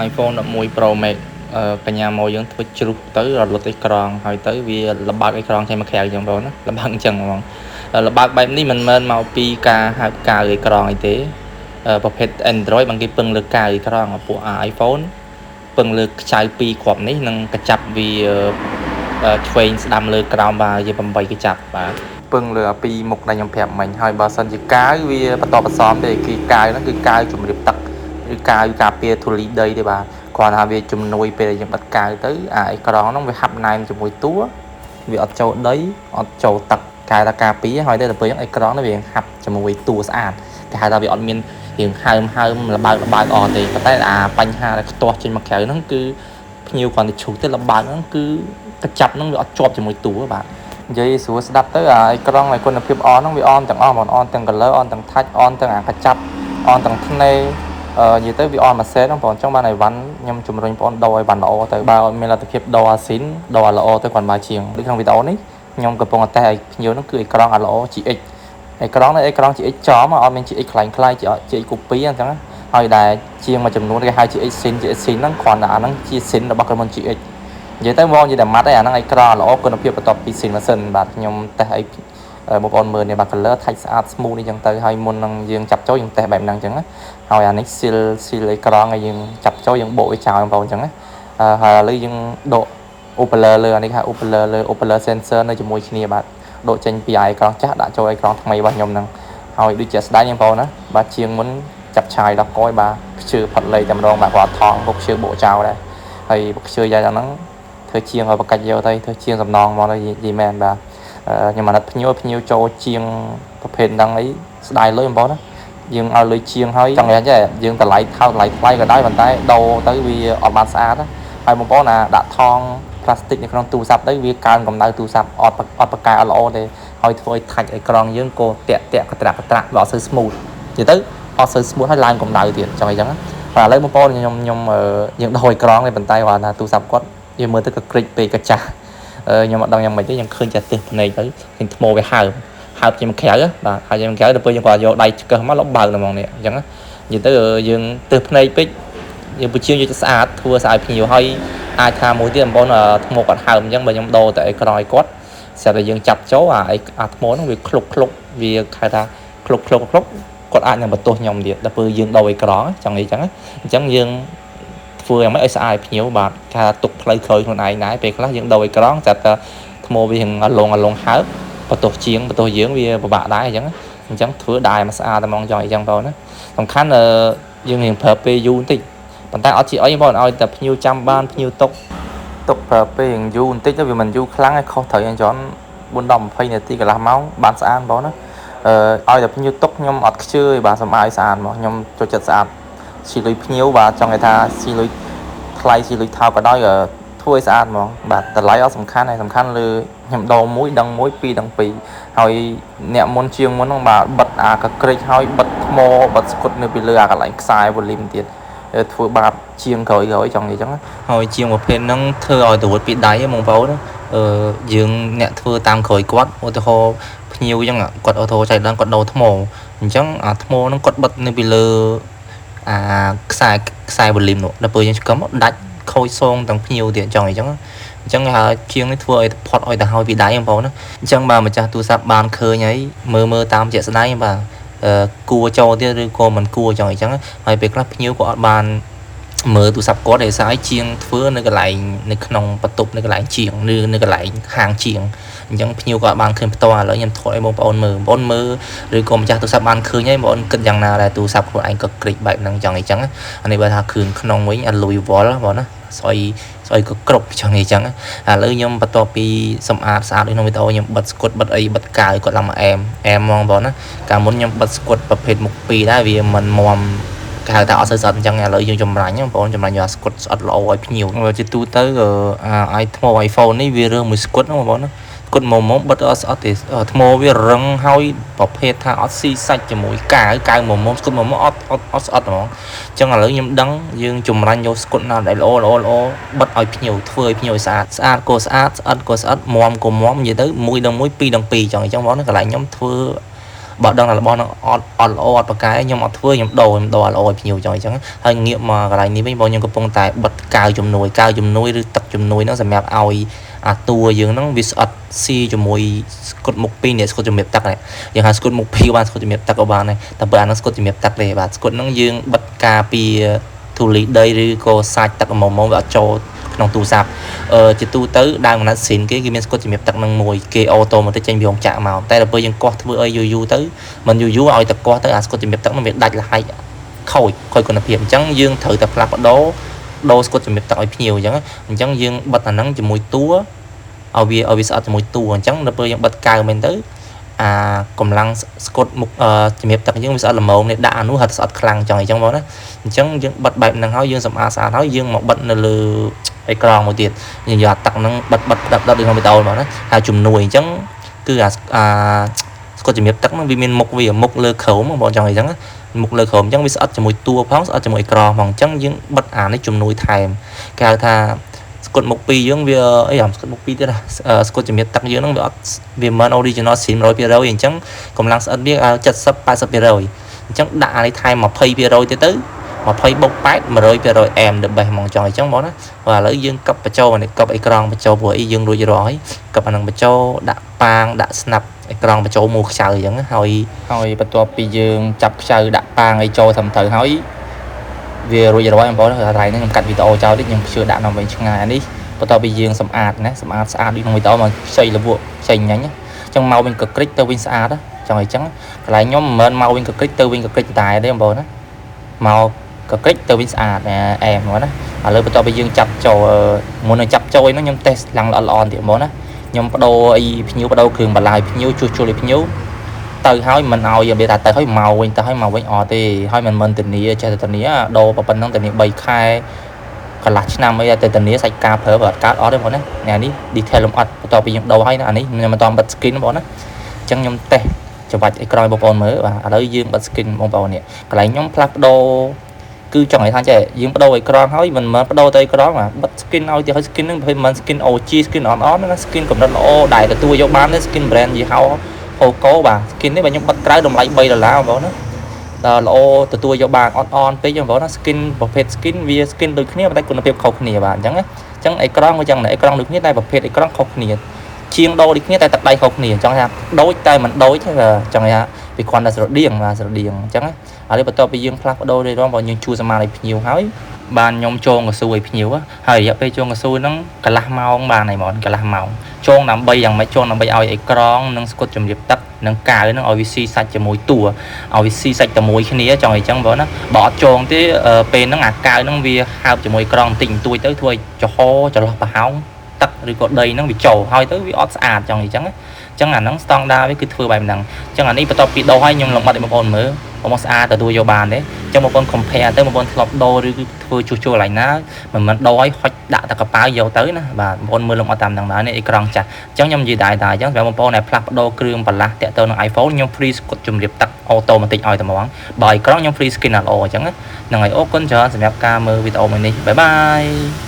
iPhone 11 Pro Max កញ្ញាមកយើងធ្វើជ្រុះទៅរលត់អេក្រង់ហើយទៅវាលំបាកអេក្រង់ចេញមកក្រៅចឹងបងណាលំបាកអញ្ចឹងហ្មងលំបាកបែបនេះមិនមែនមកពីការហៅកាវអេក្រង់អីទេប្រភេទ Android បានគេពឹងលើកាវអេក្រង់ពួក iPhone ពឹងលើខ្ចៅ2គ្រាប់នេះនឹងកញ្ចប់វាឆ្វេងស្ដាំលើក្រោមបាទជា8កញ្ចប់បាទពឹងលើពីមុខដែលខ្ញុំប្រាប់មិញហើយបើសិនជាកាវវាបន្តបន្សំទេគឺកាវហ្នឹងគឺកាវជំរាបទឹកឬកាវការពារធូលីដីទេបាទគ្រាន់តែវាជំនួយពេលយើងបិទកាវទៅអាអេក្រង់ហ្នឹងវាហាប់ណែនជាមួយតួវាអត់ចូលដីអត់ចូលទឹកកាយថាការពារហើយទៅពេលហ្នឹងអេក្រង់ហ្នឹងវាហាប់ជាមួយតួស្អាតគេហៅថាវាអត់មានរៀងហើមលបើកអស់ទេប៉ុន្តែអាបញ្ហាដែលខ្ទាស់ចេញមកក្រៅហ្នឹងគឺភ្ញៀវគ្រាន់តែឈូសទៅលបើកហ្នឹងគឺកញ្ចប់ហ្នឹងវាអត់ជាប់ជាមួយតួបាទនិយាយស្រួលស្ដាប់ទៅអាអេក្រង់ឲ្យគុណភាពអនហ្នឹងវាអនទាំងអស់ហ្មងអនទាំង color អនទាំង touch អនទាំងអាកញ្ចប់អនទាំងធ្នេនិយាយទៅវាអនមួយសេតហ្នឹងបងអញ្ចឹងបានឲ្យវ៉ាន់ខ្ញុំជំរុញបងដូរឲ្យវ៉ាន់ល្អទៅបើអត់មានលទ្ធភាពដូរអាស៊ីនដូរឲ្យល្អទៅគ្រាន់បើជាងដូចក្នុងវីដេអូនេះខ្ញុំកំពុងតែឲ្យភ្ញៀវហ្នឹងគឺអេក្រង់អាល្អ GX អេក្រង់នេះអេក្រង់ GX ចំអត់មាន GX ខ្លាំងៗ GX copy អញ្ចឹងហើយដែលជាងមួយចំនួនគេហៅ GX sin ហ្នឹងគ្រាន់តែអាហ្នឹងជា sin របស់ក្រុមហ៊ុន GX និយាយទៅបងនិយាយតែម៉ាត់ឯអាហ្នឹងអេក្រង់ល្អគុណភាពបន្ទាប់ពី sin ម៉ាស៊ីនបាទខ្ញុំតេស្តឲ្យបងប្អូនមើលនេះបាទ color touch ស្អាត smooth នេះអញ្ចឹងទៅហើយមុននឹងយើងចាប់ចូលយើងតេស្តបែបហ្នឹងអញ្ចឹងហើយអានេះ seal អេក្រង់ឲ្យយើងចាប់ចូលយើងបកវាចោលបងប្អូនអញ្ចឹងហើយឥឡូវយើងដក Opler លើអានេះហៅ Opler លើ Opler sensor នៅជាមួយគ្នាបាទដកចេញពីអេក្រង់ចាស់ដាក់ចូលអេក្រង់ថ្មីរបស់ខ្ញុំហ្នឹងហើយដូចជាស្ដាយបងប្អូនណាបាទជាងមុនចាប់ឆាយដល់កយបាទខ្ជិលផាត់លេខតែម្ដងបាទគាត់ថងពុកខ្ជិលបកចោលដែរហើយពុកខ្ជិលយ៉ាងហ្នឹងធ្វើជាងឲ្យបកាច់យកទៅធ្វើជាងសំណងមកទៅនិយាយមែនបាទខ្ញុំអាណិតភ្ញៀវចូលជាងប្រភេទហ្នឹងអីស្ដាយលុយបងប្អូនណាយើងឲ្យលុយជាងហើយចង់និយាយចេះយើងតម្លៃថោកតម្លៃថ្លៃក៏ដោយប៉ុន្តែដូរទៅវាអត់បានស្អាតហើយបងប្អូនណាដាក់ថងផ្លាស្ទិកនៅក្នុងទូរស័ព្ទទៅវាកើនកម្ដៅទូរស័ព្ទអត់បកកែអត់ល្អទេហើយធ្វើឲ្យថាច់អេក្រង់យើងក៏តាក់កត្រាក់វាអត់សូវ smooth និយាយទៅអត់សូវ smooth ហើយឡើងកម្ដៅទៀតចង់អញ្ចឹងបាទឥឡូវបងប្អូនខ្ញុំយើងដោះអេក្រង់នេះប៉ុន្តែគាត់ថាទូរស័ព្ទគាត់យើងមើលទៅក៏ក្រិចពេកក៏ចាស់ខ្ញុំអត់ដឹងយ៉ាងម៉េចទេខ្ញុំឃើញតែទិសភ្នែកទៅឃើញថ្មវាហើបជាមកក្រៅបាទហើយជាមកក្រៅទៅពេលយើងគាត់យកដៃឆ្កឹះមកលបើកហ្មងនេះអញ្ចឹងនិយាយទៅយើងទិសភ្នែកពេកយើងពជាយកស្អាតធ្វើស្អាតភ្ញៀវហើយអាចថាមួយទៀតបងប្អូនថ្មគាត់ហើមអញ្ចឹងបើខ្ញុំដូរតែអេក្រង់ឲ្យគាត់ស្រាប់តែយើងចាប់ចូលអាថ្មហ្នឹងវាឃ្លុកវាហៅថាឃ្លុកគាត់អាចនឹងបន្ទោសខ្ញុំទៀតដល់ពេលយើងដូរអេក្រង់ចង់និយាយអញ្ចឹងយើងធ្វើយ៉ាងម៉េចឲ្យស្អាតភ្ញៀវបាទថាទុកផ្លូវក្រោយខ្លួនឯងដែរពេលខ្លះយើងដូរអេក្រង់ចាប់តែថ្មវាអលងហើបបន្ទោសយើងវាពិបាកដែរអញ្ចឹងធ្វើដែរមកស្អាតតែហ្មងចង់អីចឹងបងណាសំខាន់យើងរៀងប្រើពេលយូរបន្តិចប៉ុន្តែអត់ជាអីបងឲ្យតែភ្ញៀវចាំបានភ្ញៀវទុកប្រើពេលរៀងយូរបន្តិចទៅវាមិនយូរខ្លាំងឯងខុសត្រូវយ៉ាងច្រើន4ដល់20នាទីកន្លះម៉ោងបានស្អាតបងណាឲ្យតែភ្ញៀវទុកខ្ញុំអត់ខ្ជិលទេបាទសម្អាតស្អាតមកខ្ញុំចូលចិត្តស្អាតស៊ីលុយភ្ញៀវបាទចង់និយាយថាស៊ីលុយថ្លៃស៊ីលុយថោកក៏ដោយធ្វើឲ្យស្អាតហ្មងបាទតម្លៃអត់សំខាន់ទេសំខាន់លើខ្ញុំដោមួយដឹងមួយពីរដឹងពីរហើយអ្នកមុនជាងមុនហ្នឹងបាទបិទអាកក្រិចហើយបិទថ្មបិទស្គុតនៅពីលើអាកន្លែងខ្សែវ៉ូលីមទៀតធ្វើបាបជាងក្រោយចង់និយាយចឹងហើយជាងប្រភេទហ្នឹងធ្វើឲ្យត្រួតពីដៃហ្មងបងប្អូនយើងអ្នកធ្វើតាមក្រោយគាត់ឧទាហរណ៍ភ្ញៀវចឹងគាត់អូតូចៃដឹងគាត់ដោថ្មអញ្ចឹងអាថ្មហ្នឹងគាត់បិទនៅពីលើអាខ្សែវ៉ូលីមនោះដល់ពេលយើងឆ្កឹមដាច់ខូចសងទាំងភ្ញៀវទៀតចង់អីចឹងអញ្ចឹងហើយជាងនេះធ្វើឲ្យផុតឲ្យទៅហើយពីដៃបងប្អូនណាអញ្ចឹងបើម្ចាស់ទូរស័ព្ទបានឃើញហើយមើលតាមជាក់ស្ដែងបាទគួរចូលទៀតឬក៏មិនគួរចង់អីចឹងហើយពេលខ្លះភ្ញៀវក៏អត់បានមើលទូរស័ព្ទគាត់ឯស្អីជាងធ្វើនៅកន្លែងនៅក្នុងបន្ទប់នៅកន្លែងជាងឬនៅកន្លែងហាងជាងអញ្ចឹងភ្ញៀវក៏បានឃើញផ្ទាល់ឥឡូវខ្ញុំថតឲ្យបងប្អូនមើលឬក៏ម្ចាស់ទូរស័ព្ទបានឃើញហើយបងប្អូនគិតយ៉ាងណាដែរទូរស័ព្ទខ្លួនឯងក៏ក្រិចបែបហ្នឹងចង់អីចឹងអានេះបើថាគ្រឿងក្នុងវិញអាលុយវល់បងណាស្អីក៏គ្រប់ចង់អីចឹងឥឡូវខ្ញុំបន្ទាប់ពីសម្អាតស្អាតដូចក្នុងវីដេអូខ្ញុំបិទស្គុតបិទអីបិទកាវគាត់ឡើងមកអែមហ្មងបងណាកាលមុនខ្ញុំបិទស្គុតប្រភេទមុខ2ដែរវាមិនមាំគេហៅថាអត់សូវស្អិតអញ្ចឹងឥឡូវយើងចម្រាញ់បងប្អូនចម្រាញ់យកស្គុតស្អិតល្អឲ្យភ្ញៀវជាទូទៅអាថ្ម iPhone នេះវារើសមួយស្គុតបងប្អូនណាស្គុតមុំបិទអត់ស្អិតទេថ្មវារឹងហើយប្រភេទថាអត់ស៊ីសាច់ជាមួយកាវមុំស្គុតមុំអត់ស្អិតហ្មងអញ្ចឹងឥឡូវខ្ញុំដឹងយើងចម្រាញ់យកស្គុតណាដែលល្អបិទឲ្យភ្ញៀវធ្វើឲ្យភ្ញៀវស្អាតក៏ស្អាតស្អិតក៏ស្អិតមាំក៏មាំនិយាយទៅ1 ដល់ 1 2 ដល់ 2ចង់អញ្ចឹងបងណាកន្លែងខ្ញុំធ្វើ បើដឹងថារបស់ហ្នឹងអត់ល្អអត់ប្រកែខ្ញុំអត់ធ្វើខ្ញុំដូរល្អឲ្យភ្ញៀវចង់អញ្ចឹងហើយងាកមកកន្លែងនេះវិញបងខ្ញុំកំពុងតែបិទកៅជំនួយឬទឹកជំនួយហ្នឹងសម្រាប់ឲ្យអាតួយើងហ្នឹងវាស្អិតស៊ីជាមួយស្គុតមុខ2នេះស្គុតជំរាបទឹកហ្នឹងយើងហៅស្គុតមុខ2បានស្គុតជំរាបទឹកក៏បានដែរតែបើអាហ្នឹងស្គុតជំរាបទឹកទេបាទស្គុតហ្នឹងយើងបិទការពីធូលីដីឬក៏សាច់ទឹកមុំវាអត់ចូលក្នុងទូរស័ព្ទជាទូទៅដើមកំណត់ស៊ីនគេមានស្គុតជំរាបទឹកនឹងមួយគេអូតូម៉ាទិកចេញពីរោងចក្រមកតែដល់ពេលយើងកោះធ្វើអីយូរទៅមិនយូរឲ្យតែកោះទៅអាស្គុតជំរាបទឹកនឹងវាដាច់លហែកខូចគុណភាពអញ្ចឹងយើងត្រូវតែផ្លាស់ប្ដូរស្គុតជំរាបទឹកឲ្យភ្ញៀវអញ្ចឹងយើងបិទអាហ្នឹងជាមួយតួឲ្យវាស្អិតជាមួយតួអញ្ចឹងដល់ពេលយើងបិទកៅមែនទៅអាកម្លាំងស្គុតមុខជំរាបទឹកយើងវាស្អិតល្មមនេះដាក់អានោះហត់ស្អិតខ្លាំងចឹងអញ្ចឹងបងណាអញ្ចឹងយើងបិទបែបហ្នឹងហើយយើងសម្អាតស្អាតហើយយើងមកបិទនៅលើអេក្រង់មួយទៀតយើងយកទឹកហ្នឹងបិទដូចក្នុងវីដេអូមកណាហើយជំនួយអញ្ចឹងគឺអាស្គុតជំរាបទឹកហ្នឹងវាមានមុខលើក្រោមបងចឹងអញ្ចឹងមុខលើក្រោមអញ្ចឹងវាស្អិតជាមួយតួផងស្អិតជាមួយអេក្រង់ផងអញ្ចឹងយើងបិទអានេះជំនួយថែមគេហៅថាស្គុតមុខ2យើងវាស្គុតមុខ2ទៀតស្គុតជំរាបទឹកយើងហ្នឹងវាមិន original 100% អញ្ចឹងកម្លាំងស្អិតវា70-80% អញ្ចឹងដាក់អានេះថែម 20% ទៀតទៅ20 + 8 100% M the best ហ្មងចង់អញ្ចឹងបងណាបាទឥឡូវយើងកັບបញ្ចូលនេះកັບអេក្រង់បញ្ចូលព្រោះអីយើងរួចរាល់ហើយកັບអានឹងបញ្ចូលដាក់ប៉ាងដាក់ស្នាប់អេក្រង់បញ្ចូលមូខ្ចៅអញ្ចឹងហើយបន្ទាប់ពីយើងចាប់ខ្ចៅដាក់ប៉ាងឲ្យចូលត្រឹមត្រូវហើយវារួចរាល់បងប្អូនថ្ងៃនេះខ្ញុំកាត់វីដេអូចោលតិចខ្ញុំជឿដាក់នៅវិញឆ្ងាយនេះបន្ទាប់ពីយើងសម្អាតណាស្អាតដូចក្នុងវីដេអូមកខ្ចីលវក់ខ្ចីញ៉ាញ់អញ្ចឹងមកវិញកក្រិចទៅវិញស្អាតចង់អញ្ចឹងកន្លែងខ្ញុំមិនមែនមកវិញកក្រិចទៅវិញកក្រិចតែទេបងប្អូនណាមកកក្រិចទៅវិញស្អាតអែមហ្មងណាឥឡូវបន្ទាប់ពីយើងចាប់ចូលមុននឹងចាប់ចូលហ្នឹងខ្ញុំតេស្តឡើងល្អទៀតហ្មងណាខ្ញុំបដូរអីភ្ញៀវបដូរគ្រឿងបន្លាយភ្ញៀវជួសជុលឲ្យភ្ញៀវទៅហើយមិនឲ្យនិយាយថាទៅហើយមកវិញអត់ទេហើយមិនធានាចេះតែធានាដូរប៉ុណ្ណឹងធានា3ខែកន្លះឆ្នាំអីតែធានាសាច់ការប្រើអត់កើតអត់ទេបងណានេះ detail លម្អិតបន្ទាប់ពីយើងដូរហើយណាអានេះខ្ញុំមិនតបិទ skin បងណាអញ្ចឹងខ្ញុំតេស្តច្បាច់ឲ្យក្រោយបងប្អូនមើលបាទឥឡូវយើងបិទ skin បងប្អូននេះកន្លែងខ្ញុំផ្លាស់ប្ដូរគឺចង់ឲ្យថាចេះយើងបដូរអេក្រង់ហើយមិនមែនបដូរទៅអេក្រង់បិទ skin ឲ្យទៅឲ្យ skin ហ្នឹងប្រហែលមិន skin OG skin on ណា skin កម្រិតល្អដែលទទួលយកបានទេ skin brand យីហោPoco បាទ skin នេះបើខ្ញុំបិទក្រៅតម្លៃ$3បងប្អូនណាដល់ល្អទទួលយកបានអត់ពេកបងប្អូនណា skin ប្រភេទ skin វា skin ដូចគ្នាតែគុណភាពខុសគ្នាបាទអញ្ចឹងអេក្រង់វាចឹងអេក្រង់ដូចគ្នាតែប្រភេទអេក្រង់ខុសគ្នាជាងដូរដូចគ្នាតែទឹកដៃខុសគ្នាចង់ថាដូចតែមិនដូចទេចង់ថាវាគ្រាន់តែស្រដៀងអញ្ចឹងឥឡូវបន្ទាប់ពីយើងផ្លាស់ប្ដូរនេះបងយើងជួសសម្អាតឲ្យភ្ញៀវហើយបានខ្ញុំចងកស៊ូឲ្យភ្ញៀវហើយរយៈពេលចងកស៊ូហ្នឹងកន្លះម៉ោងបានហើយហ្មងកន្លះម៉ោងចងដើម្បីយ៉ាងម៉េចចងដើម្បីឲ្យអេក្រង់និងស្គុតជំរាបទឹកនិងកៅហ្នឹងឲ្យវាស៊ីសាច់ជាមួយតួឲ្យវាស៊ីសាច់តែមួយគ្នាចង់អីចឹងបងណាបើអត់ចងទេពេលហ្នឹងអាកៅហ្នឹងវាហើបជាមួយអេក្រង់បន្តិចបន្តួចទៅធ្វើឲ្យចំហចន្លោះប្រហោងទឹកឬក៏ដីហ្នឹងវាចូលហើយទៅវាអត់ស្អាតចង់អីចឹងចឹងអាហ្នឹងស្តង់ដារវាគឺធ្វើបែបហ្នឹងចឹងអានេះបន្ទាប់ពីដូរឲ្យខ្ញុំលំបាត់ឲ្យបងប្អូនមើលបងស្អាតទទួលយកបានទេចឹងបងប្អូន compare ទៅបងប្អូនធ្លាប់ដូរឬធ្វើជួសជុលកន្លែងណាមិនមែនដូរឲ្យហុចដាក់តែកប៉ាល់យកទៅណាបាទបងប្អូនមើលលំអត់តាមហ្នឹងដែរនេះអេក្រង់ចាស់ចឹងខ្ញុំនិយាយដែរអញ្ចឹងសម្រាប់បងប្អូនដែលផ្លាស់ប្ដូរគ្រឿងបន្លាស់តាក់ទងនឹង iPhone ខ្ញុំ free ស្គុតជំរាបទឹក automatic ឲ្យតែហ្មងបើអេក្រង់ខ្ញុំ free skin ល្អអញ្ចឹងហ្នឹងហើយអរគុណច្រើនសម្រាប់ការមើលវីដេអូមួយនេះបាយបាយ